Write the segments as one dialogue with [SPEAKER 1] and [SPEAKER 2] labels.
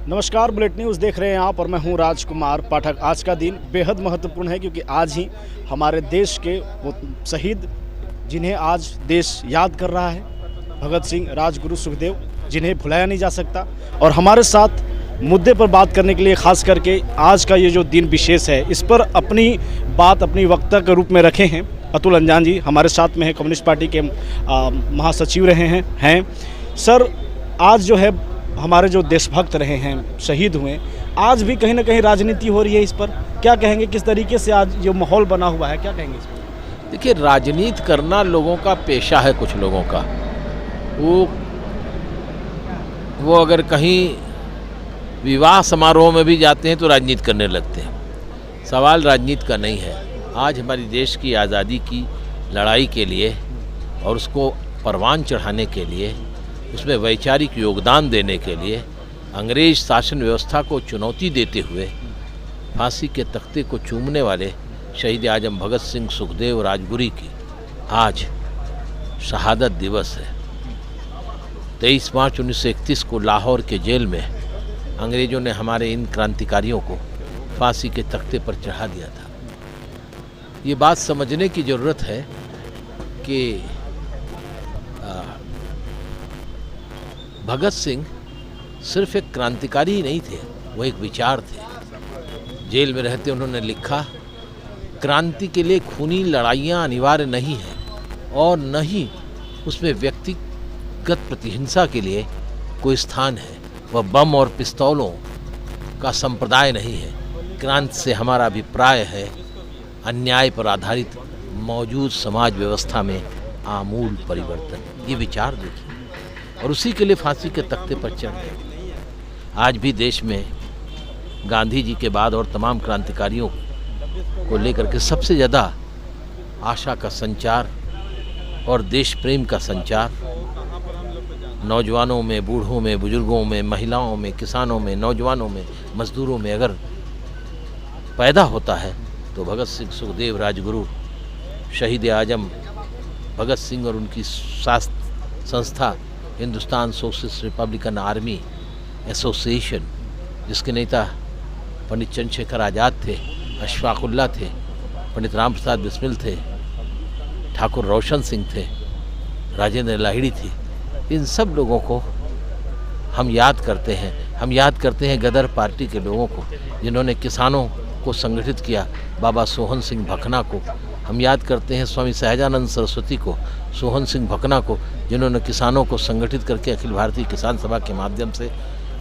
[SPEAKER 1] नमस्कार, bullet news देख रहे हैं आप और मैं हूं राजकुमार पाठक। आज का दिन बेहद महत्वपूर्ण है क्योंकि आज ही हमारे देश के वो शहीद जिन्हें आज देश याद कर रहा है, भगत सिंह, राजगुरु, सुखदेव, जिन्हें भुलाया नहीं जा सकता। और हमारे साथ मुद्दे पर बात करने के लिए खास करके आज का ये जो दिन विशेष है, इस पर अपनी बात अपनी वक्ता के रूप में रखे हैं अतुल अंजान जी। हमारे साथ में है कम्युनिस्ट पार्टी के महासचिव रहे हैं सर। आज जो है हमारे जो देशभक्त रहे हैं, शहीद हुए, आज भी कहीं ना कहीं राजनीति हो रही है। इस पर क्या कहेंगे? किस तरीके से आज जो माहौल बना हुआ है, क्या कहेंगे इस पर?
[SPEAKER 2] देखिए, राजनीति करना लोगों का पेशा है। कुछ लोगों का वो अगर कहीं विवाह समारोह में भी जाते हैं तो राजनीति करने लगते हैं। सवाल राजनीति का नहीं है। आज हमारी देश की आज़ादी की लड़ाई के लिए और उसको परवान चढ़ाने के लिए, उसमें वैचारिक योगदान देने के लिए, अंग्रेज शासन व्यवस्था को चुनौती देते हुए फांसी के तख्ते को चूमने वाले शहीद आजम भगत सिंह, सुखदेव, राजगुरु की आज शहादत दिवस है। 23 मार्च 1931 को लाहौर के जेल में अंग्रेज़ों ने हमारे इन क्रांतिकारियों को फांसी के तख्ते पर चढ़ा दिया था। ये बात समझने की ज़रूरत है कि भगत सिंह सिर्फ एक क्रांतिकारी ही नहीं थे, वो एक विचार थे। जेल में रहते उन्होंने लिखा, क्रांति के लिए खूनी लड़ाइयाँ अनिवार्य नहीं हैं और न ही उसमें व्यक्तिगत प्रतिहिंसा के लिए कोई स्थान है। वह बम और पिस्तौलों का संप्रदाय नहीं है। क्रांति से हमारा अभिप्राय है अन्याय पर आधारित मौजूद समाज व्यवस्था में आमूल परिवर्तन। ये विचार देखिए, और उसी के लिए फांसी के तख्ते पर चढ़ गए। आज भी देश में गांधी जी के बाद और तमाम क्रांतिकारियों को लेकर के सबसे ज़्यादा आशा का संचार और देश प्रेम का संचार नौजवानों में, बूढ़ों में, बुजुर्गों में, महिलाओं में, किसानों में, नौजवानों में, मजदूरों में अगर पैदा होता है तो भगत सिंह, सुखदेव, राजगुरु, शहीद आजम भगत सिंह और उनकी संस्था Hindustan socialist Republican army association, जिसके नेता पंडित चंद्रशेखर आज़ाद थे, अशफाकुल्ला थे, पंडित राम प्रसाद बिस्मिल थे, ठाकुर रोशन सिंह थे, राजेंद्र लाहिड़ी थी। इन सब लोगों को हम याद करते हैं। हम याद करते हैं गदर पार्टी के लोगों को जिन्होंने किसानों को संगठित किया, बाबा सोहन सिंह भकना को। हम याद करते हैं स्वामी सहजानंद सरस्वती को, सोहन सिंह भकना को, जिन्होंने किसानों को संगठित करके अखिल भारतीय किसान सभा के माध्यम से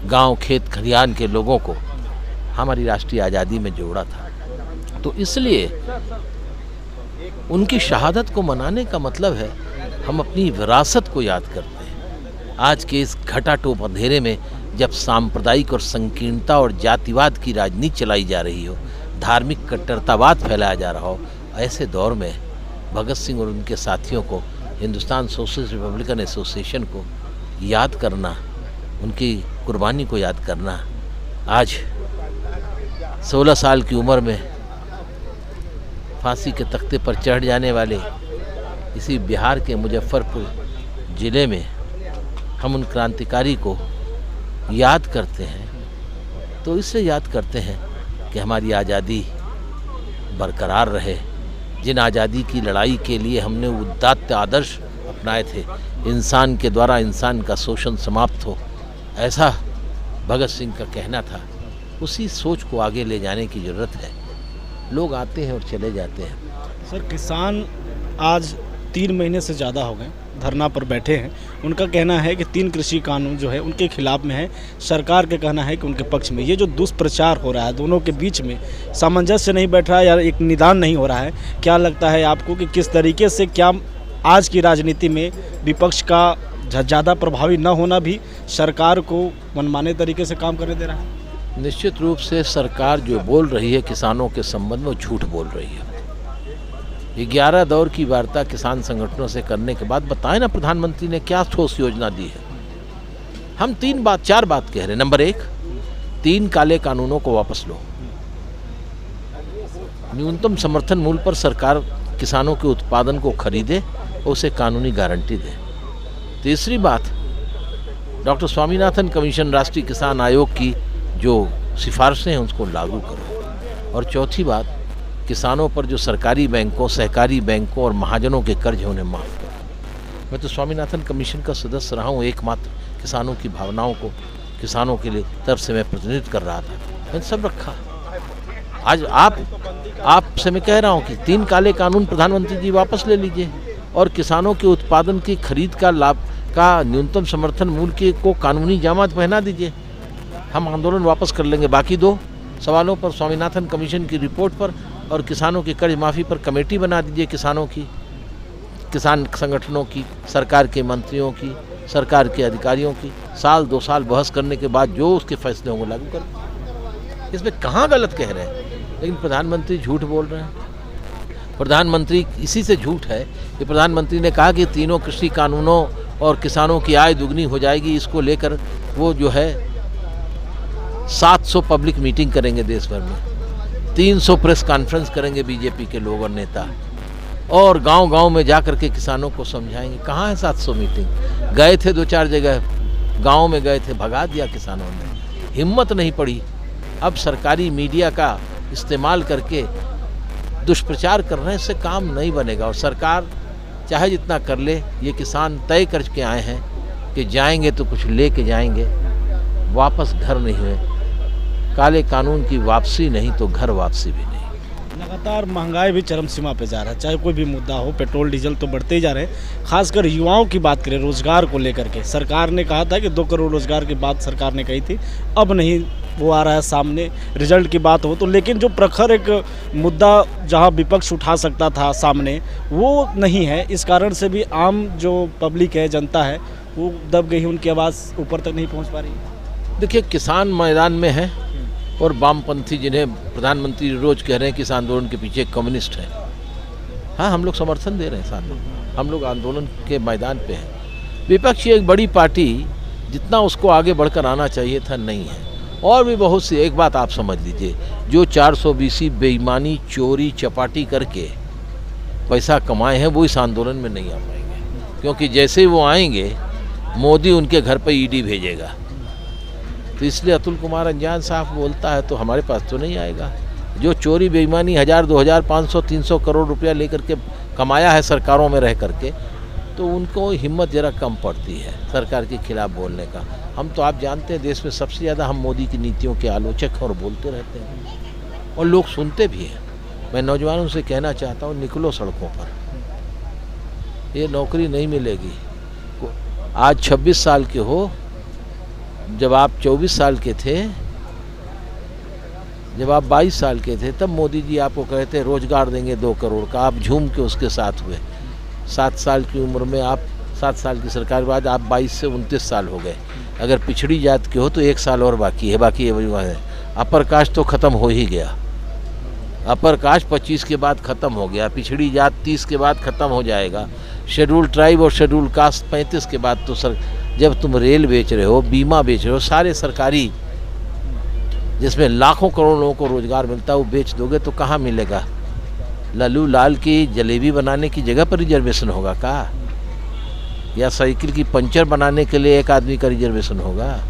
[SPEAKER 2] गांव, खेत, खलिहान के लोगों को हमारी राष्ट्रीय आज़ादी में जोड़ा था। तो इसलिए उनकी शहादत को मनाने का मतलब है हम अपनी विरासत को याद करते हैं। आज के इस घटाटोप अंधेरे में जब सांप्रदायिक और संकीर्णता और जातिवाद की राजनीति चलाई जा रही हो, धार्मिक कट्टरतावाद फैलाया जा रहा हो, ऐसे दौर में भगत सिंह और उनके साथियों को, हिंदुस्तान सोशलिस्ट रिपब्लिकन एसोसिएशन को याद करना, उनकी कुर्बानी को याद करना, आज 16 साल की उम्र में फांसी के तख्ते पर चढ़ जाने वाले इसी बिहार के मुजफ्फरपुर ज़िले में हम उन क्रांतिकारी को याद करते हैं। तो इससे याद करते हैं कि हमारी आज़ादी बरकरार रहे। जिन आज़ादी की लड़ाई के लिए हमने उदात्त आदर्श अपनाए थे, इंसान के द्वारा इंसान का शोषण समाप्त हो, ऐसा भगत सिंह का कहना था। उसी सोच को आगे ले जाने की ज़रूरत है। लोग आते हैं और चले जाते हैं।
[SPEAKER 1] सर, किसान आज 3 महीने से ज़्यादा हो गए धरना पर बैठे हैं। उनका कहना है कि 3 कृषि कानून जो है उनके खिलाफ में है, सरकार का कहना है कि उनके पक्ष में। ये जो दुष्प्रचार हो रहा है, दोनों के बीच में सामंजस्य नहीं बैठ रहा है या एक निदान नहीं हो रहा है, क्या लगता है आपको कि किस तरीके से, क्या आज की राजनीति में विपक्ष का ज़्यादा प्रभावी न होना भी सरकार को मनमाने तरीके से काम करने दे रहा है?
[SPEAKER 2] निश्चित रूप से सरकार जो बोल रही है किसानों के संबंध में, वो झूठ बोल रही है। 11 दौर की वार्ता किसान संगठनों से करने के बाद बताएं ना प्रधानमंत्री ने क्या ठोस योजना दी है। हम 4 बात कह रहे हैं। नंबर 1, 3 काले कानूनों को वापस लो। न्यूनतम समर्थन मूल्य पर सरकार किसानों के उत्पादन को खरीदे और उसे कानूनी गारंटी दे। तीसरी बात, डॉक्टर स्वामीनाथन कमीशन, राष्ट्रीय किसान आयोग की जो सिफारिशें हैं उसको लागू करो। और चौथी बात, किसानों पर जो सरकारी बैंकों, सहकारी बैंकों और महाजनों के कर्ज हैं उन्हें माफ़ करो। मैं तो स्वामीनाथन कमीशन का सदस्य रहा हूँ, एकमात्र किसानों की भावनाओं को किसानों के लिए तरफ से मैं प्रतिनिधित्व कर रहा था, मैंने सब रखा। आज आपसे मैं कह रहा हूँ कि 3 काले कानून प्रधानमंत्री जी वापस ले लीजिए और किसानों के उत्पादन की खरीद का लाभ का न्यूनतम समर्थन मूल्य को कानूनी जमानत पहना दीजिए, हम आंदोलन वापस कर लेंगे। बाकी 2 सवालों पर, स्वामीनाथन कमीशन की रिपोर्ट पर और किसानों की कर्ज माफ़ी पर कमेटी बना दीजिए, किसानों की, किसान संगठनों की, सरकार के मंत्रियों की, सरकार के अधिकारियों की, साल 2 साल बहस करने के बाद जो उसके फैसले होंगे लागू कर। इसमें कहाँ गलत कह रहे हैं? लेकिन प्रधानमंत्री झूठ बोल रहे हैं। प्रधानमंत्री इसी से झूठ है कि प्रधानमंत्री ने कहा कि 3 कृषि कानूनों और किसानों की आय दुगनी हो जाएगी। इसको लेकर वो जो है 700 पब्लिक मीटिंग करेंगे देश भर में, 300 प्रेस कॉन्फ्रेंस करेंगे बीजेपी के लोग और नेता, और गांव-गांव में जा कर के किसानों को समझाएंगे। कहाँ है 700 मीटिंग? गए थे 2-4 जगह, गांव में गए थे, भगा दिया किसानों ने, हिम्मत नहीं पड़ी। अब सरकारी मीडिया का इस्तेमाल करके दुष्प्रचार कर रहे हैं, इससे काम नहीं बनेगा। और सरकार चाहे जितना कर ले, ये किसान तय करके आए हैं कि जाएंगे तो कुछ ले के जाएंगे, वापस घर नहीं हुए। काले कानून की वापसी नहीं तो घर वापसी भी नहीं।
[SPEAKER 1] लगातार महंगाई भी चरम सीमा पे जा रहा है, चाहे कोई भी मुद्दा हो, पेट्रोल डीजल तो बढ़ते ही जा रहे हैं। खासकर युवाओं की बात करें, रोजगार को लेकर के सरकार ने कहा था कि 2 करोड़ रोजगार की बात सरकार ने कही थी, अब नहीं वो आ रहा है सामने। रिजल्ट की बात हो तो, लेकिन जो प्रखर एक मुद्दा जहां विपक्ष उठा सकता था सामने, वो नहीं है। इस कारण से भी आम जो पब्लिक है, जनता है, वो दब गई, उनकी आवाज़ ऊपर तक नहीं पहुंच पा रही है।
[SPEAKER 2] देखिए, किसान मैदान में है और वामपंथी जिन्हें प्रधानमंत्री रोज कह रहे हैं कि इस आंदोलन के पीछे कम्युनिस्ट है। हाँ, हम लोग समर्थन दे रहे हैं, साथ हम लोग आंदोलन के मैदान पे हैं। विपक्ष एक बड़ी पार्टी, जितना उसको आगे बढ़कर आना चाहिए था नहीं है। और भी बहुत सी, एक बात आप समझ लीजिए, जो 420 बेईमानी, चोरी चपाटी करके पैसा कमाए हैं वो इस आंदोलन में नहीं आ पाएंगे, क्योंकि जैसे वो आएंगे मोदी उनके घर पर ईडी भेजेगा। तो इसलिए अतुल कुमार अंजान साहब बोलता है तो हमारे पास तो नहीं आएगा। जो चोरी बेईमानी 1000, 2000, 500, 300 करोड़ रुपया लेकर के कमाया है सरकारों में रह करके, तो उनको हिम्मत ज़रा कम पड़ती है सरकार के खिलाफ बोलने का। हम तो आप जानते हैं देश में सबसे ज़्यादा हम मोदी की नीतियों के आलोचक हैं और बोलते रहते हैं और लोग सुनते भी हैं। मैं नौजवानों से कहना चाहता हूँ, निकलो सड़कों पर, ये नौकरी नहीं मिलेगी। आज 26 साल के हो, जब आप 24 साल के थे, जब आप 22 साल के थे, तब मोदी जी आपको कहते रोजगार देंगे 2 करोड़ का, आप झूम के उसके साथ हुए। 7 साल की उम्र में आप, 7 साल की सरकार बाद आप 22 से 29 साल हो गए। अगर पिछड़ी जात के हो तो 1 साल और बाकी है, बाकी है। अपर कास्ट तो ख़त्म हो ही गया, अपर कास्ट 25 के बाद ख़त्म हो गया, पिछड़ी जात 30 के बाद ख़त्म हो जाएगा, शेड्यूल ट्राइब और शेड्यूल कास्ट 35 के बाद। तो सर, जब तुम रेल बेच रहे हो, बीमा बेच रहे हो, सारे सरकारी जिसमें लाखों करोड़ों लोगों को रोजगार मिलता है, वो बेच दोगे तो कहाँ मिलेगा? लल्लू लाल की जलेबी बनाने की जगह पर रिजर्वेशन होगा का? या साइकिल की पंचर बनाने के लिए एक आदमी का रिजर्वेशन होगा?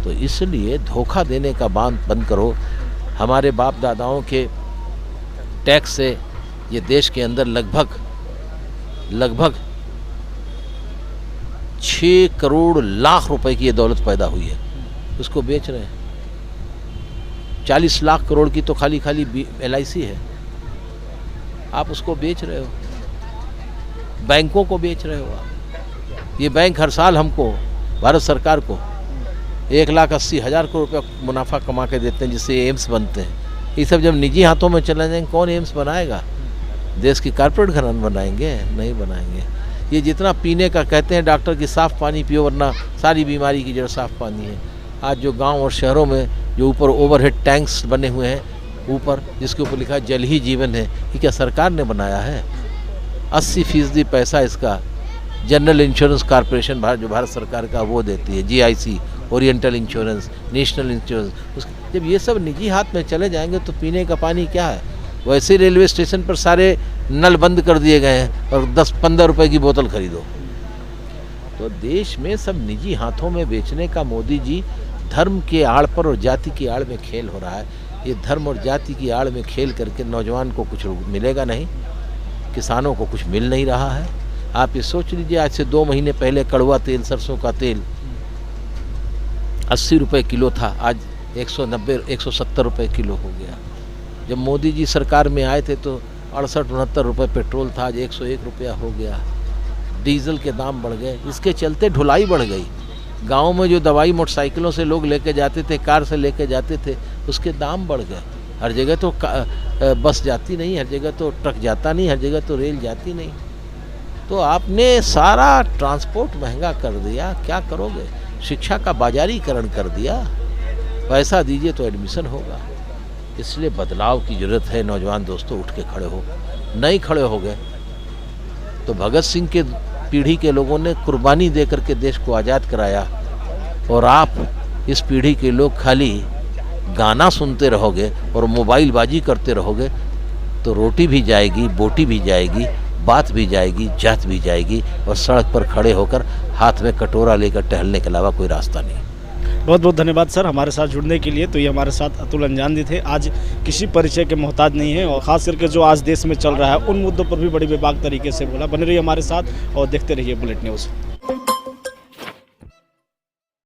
[SPEAKER 2] तो इसलिए धोखा देने का बंद करो। हमारे बाप दादाओं के टैक्स से ये देश के अंदर लगभग 6 करोड़ लाख रुपए की ये दौलत पैदा हुई है, उसको बेच रहे हैं। 40 लाख करोड़ की तो खाली LIC है, आप उसको बेच रहे हो, बैंकों को बेच रहे हो आप। ये बैंक हर साल हमको, भारत सरकार को 1,80,000 करोड़ रुपया मुनाफा कमा के देते हैं, जिससे एम्स बनते हैं। ये सब जब निजी हाथों में चले जाएंगे, कौन एम्स बनाएगा? देश की कारपोरेट घराने बनाएंगे? नहीं बनाएंगे। ये जितना पीने का कहते हैं डॉक्टर की साफ़ पानी पियो वरना सारी बीमारी की जड़ साफ़ पानी है। आज जो गांव और शहरों में जो ऊपर ओवरहेड टैंक्स बने हुए हैं ऊपर, जिसके ऊपर लिखा जल ही जीवन है, ये क्या सरकार ने बनाया है? 80% पैसा इसका जनरल इंश्योरेंस कॉर्पोरेशन जो भारत सरकार का वो देती है, GIC, oriental insurance, national insurance. जब ये सब निजी हाथ में चले जाएंगे तो पीने का पानी क्या है? वैसे रेलवे स्टेशन पर सारे नल बंद कर दिए गए हैं और 10-15 रुपए की बोतल खरीदो। तो देश में सब निजी हाथों में बेचने का मोदी जी धर्म के आड़ पर और जाति की आड़ में खेल हो रहा है। ये धर्म और जाति की आड़ में खेल करके नौजवान को कुछ मिलेगा नहीं, किसानों को कुछ मिल नहीं रहा है। आप ये सोच लीजिए, आज से 2 महीने पहले कड़वा तेल, सरसों का तेल 80 रुपये किलो था, आज 170 रुपये किलो हो गया। जब मोदी जी सरकार में आए थे तो 68-69 रुपये पेट्रोल था, आज 101 रुपया हो गया। डीजल के दाम बढ़ गए, इसके चलते ढुलाई बढ़ गई। गांव में जो दवाई मोटरसाइकिलों से लोग लेके जाते थे, कार से लेके जाते थे, उसके दाम बढ़ गए। हर जगह तो बस जाती नहीं, हर जगह तो ट्रक जाता नहीं, हर जगह तो रेल जाती नहीं। तो आपने सारा ट्रांसपोर्ट महंगा कर दिया, क्या करोगे? शिक्षा का बाजारीकरण कर दिया, पैसा दीजिए तो एडमिशन होगा। इसलिए बदलाव की ज़रूरत है। नौजवान दोस्तों, उठ के खड़े हो। नहीं खड़े हो गए तो भगत सिंह के पीढ़ी के लोगों ने कुर्बानी दे करके देश को आज़ाद कराया, और आप इस पीढ़ी के लोग खाली गाना सुनते रहोगे और मोबाइल बाजी करते रहोगे तो रोटी भी जाएगी, बोटी भी जाएगी, बात भी जाएगी, जात भी जाएगी, और सड़क पर खड़े होकर हाथ में कटोरा लेकर टहलने के अलावा कोई रास्ता नहीं।
[SPEAKER 1] बहुत बहुत धन्यवाद सर हमारे साथ जुड़ने के लिए। तो ये हमारे साथ अतुल अंजान जी थे। आज किसी परिचय के मोहताज नहीं है, और ख़ास करके जो आज देश में चल रहा है उन मुद्दों पर भी बड़ी बेबाक तरीके से बोला। बने रहिए हमारे साथ और देखते रहिए बुलेट न्यूज़।